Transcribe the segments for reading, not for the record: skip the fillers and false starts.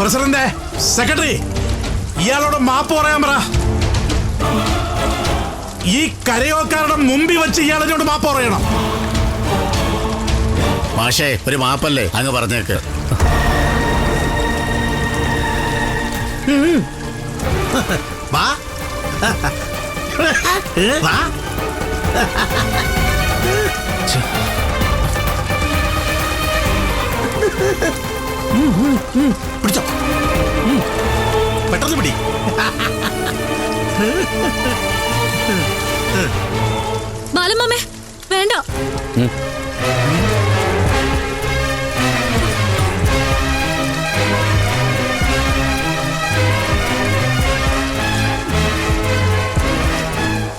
President, secretary, ഇയാളോട് മാപ്പ് പറയാൻ പറ. ഈ കരയോക്കാരുടെ മുമ്പിൽ വെച്ച് ഇയാളോട് മാപ്പ് പറയണം. മാഷേ, ഒരു മാപ്പല്ലേ അങ്ങ് പറഞ്ഞേക്ക്. വാ വാ. പിടിച്ചോ, പെട്ടെന്ന് പിടി. ബാലമാമേ വേണ്ട.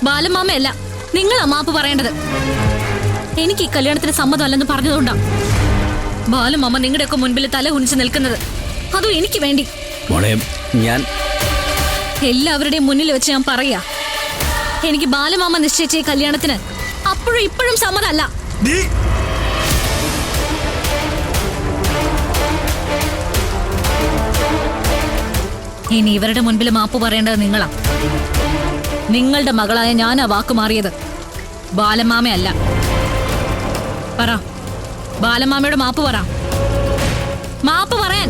ബാലമാമയല്ല, നിങ്ങളാ മാപ്പ് പറയേണ്ടത്. എനിക്ക് ഈ കല്യാണത്തിന് സമ്മതമല്ലെന്ന് പറഞ്ഞതുകൊണ്ടാ ബാലമാമ നിങ്ങളുടെയൊക്കെ മുൻപിൽ തല കുനിച്ച് നിൽക്കുന്നത്. അതും എനിക്ക് വേണ്ടി. ഞാൻ എല്ലാവരുടെയും മുന്നിൽ വെച്ച് ഞാൻ പറയാ, എനിക്ക് ബാലമാമ നിശ്ചയിച്ച ഈ കല്യാണത്തിന് അപ്പോഴും ഇപ്പോഴും സമ്മതമല്ല. ഇനി ഇവരുടെ മുൻപിൽ മാപ്പ് പറയേണ്ടത് നിങ്ങളാ. നിങ്ങളുടെ മകളായ ഞാനാ വാക്ക് മാറിയത്, ബാലമാമയല്ല. പറ, ബാലമാമയോട് മാപ്പ് പറ. മാപ്പ് പറയാൻ.